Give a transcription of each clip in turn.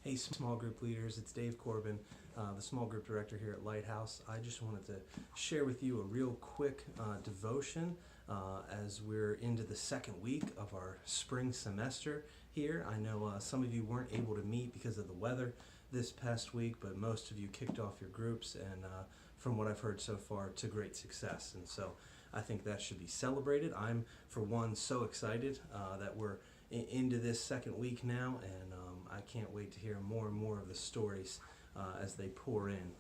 Hey, small group leaders, it's Dave Corbin, the small group director here at Lighthouse. I just wanted to share with you a real quick devotion as we're into the second week of our spring semester here. I know some of you weren't able to meet because of the weather this past week, but most of you kicked off your groups, and from what I've heard so far, to great success. And so I think that should be celebrated. I'm, for one, so excited that we're into this second week now, and I can't wait to hear more and more of the stories as they pour in.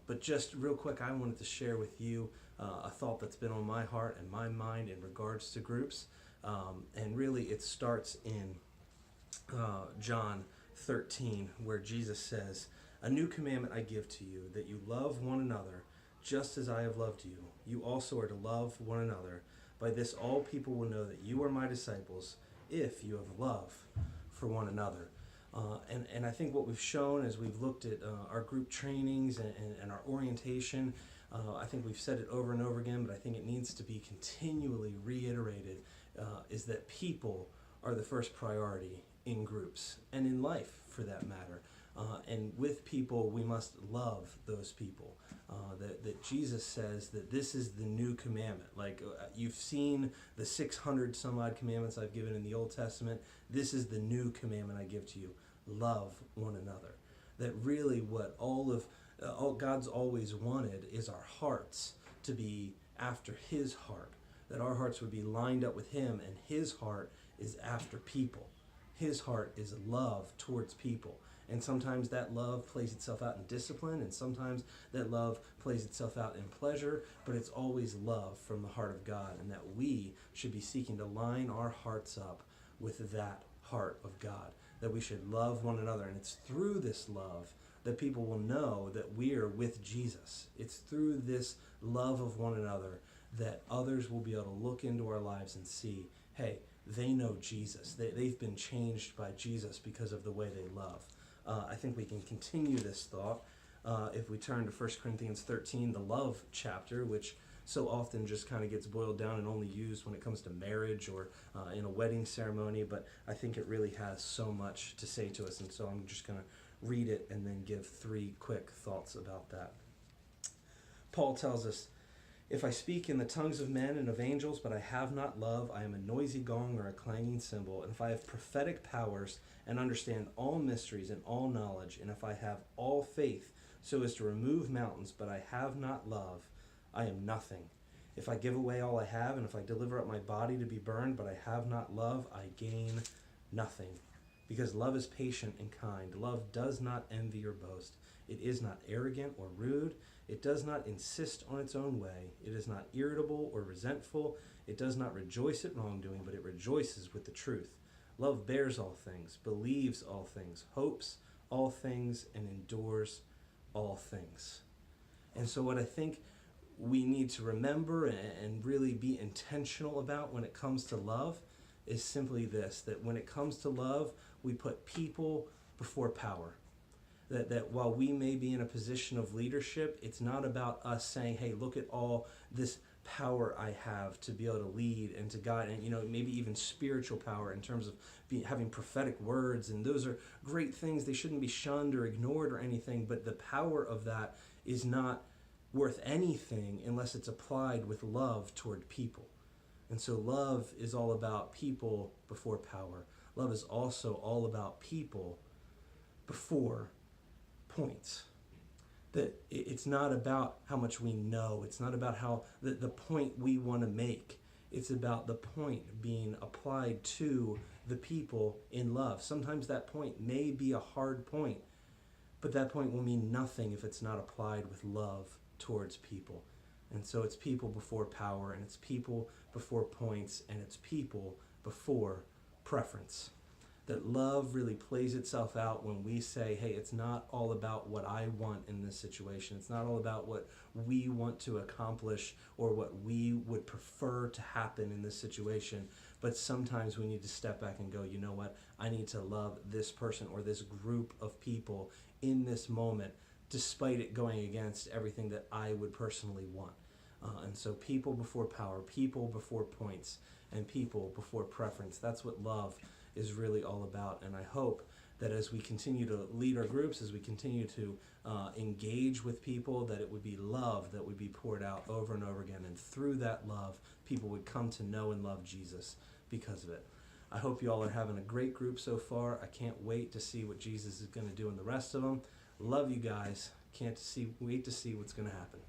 But just real quick, I wanted to share with you a thought that's been on my heart and my mind in regards to groups, and really it starts in John 13, where Jesus says, "A new commandment I give to you, that you love one another just as I have loved you. You also are to love one another. By this all people will know that you are my disciples, if you have love for one another." And I think what we've shown as we've looked at our group trainings and our orientation, I think we've said it over and over again, but I think it needs to be continually reiterated, is that people are the first priority in groups and in life, for that matter. And with people, we must love those people. That Jesus says that this is the new commandment. Like you've seen the 600 some odd commandments I've given in the Old Testament. This is the new commandment I give to you. Love one another. That really what all God's always wanted is our hearts to be after His heart. That our hearts would be lined up with Him, and His heart is after people. His heart is love towards people. And sometimes that love plays itself out in discipline, and sometimes that love plays itself out in pleasure, but it's always love from the heart of God, and that we should be seeking to line our hearts up with that heart of God, that we should love one another. And it's through this love that people will know that we are with Jesus. It's through this love of one another that others will be able to look into our lives and see, hey, they know Jesus. They've been changed by Jesus because of the way they love. I think we can continue this thought if we turn to 1 Corinthians 13, the love chapter, which so often just kind of gets boiled down and only used when it comes to marriage or in a wedding ceremony, but I think it really has so much to say to us, and so I'm just going to read it and then give 3 quick thoughts about that. Paul tells us, "If I speak in the tongues of men and of angels, but I have not love, I am a noisy gong or a clanging cymbal. And if I have prophetic powers and understand all mysteries and all knowledge, and if I have all faith so as to remove mountains, but I have not love, I am nothing. If I give away all I have, and if I deliver up my body to be burned, but I have not love, I gain nothing. Because love is patient and kind. Love does not envy or boast. It is not arrogant or rude. It does not insist on its own way. It is not irritable or resentful. It does not rejoice at wrongdoing, but it rejoices with the truth. Love bears all things, believes all things, hopes all things, and endures all things." And so what I think we need to remember and really be intentional about when it comes to love is simply this, that when it comes to love, we put people before power. That while we may be in a position of leadership, it's not about us saying, hey, look at all this power I have to be able to lead and to guide, and maybe even spiritual power in terms of having prophetic words, and those are great things. They shouldn't be shunned or ignored or anything, but the power of that is not worth anything unless it's applied with love toward people. And so love is all about people before power. Love is also all about people before points. That it's not about how much we know. It's not about how the point we want to make. It's about the point being applied to the people in love. Sometimes that point may be a hard point, but that point will mean nothing if it's not applied with love towards people. And so it's people before power, and it's people before points, and it's people before preference. That love really plays itself out when we say, hey, it's not all about what I want in this situation. It's not all about what we want to accomplish or what we would prefer to happen in this situation. But sometimes we need to step back and go, you know what? I need to love this person or this group of people in this moment, despite it going against everything that I would personally want. And so people before power, people before points, and people before preference. That's what love is really all about. And I hope that as we continue to lead our groups, as we continue to engage with people, that it would be love that would be poured out over and over again. And through that love, people would come to know and love Jesus because of it. I hope you all are having a great group so far. I can't wait to see what Jesus is going to do in the rest of them. Love you guys. Wait to see what's going to happen.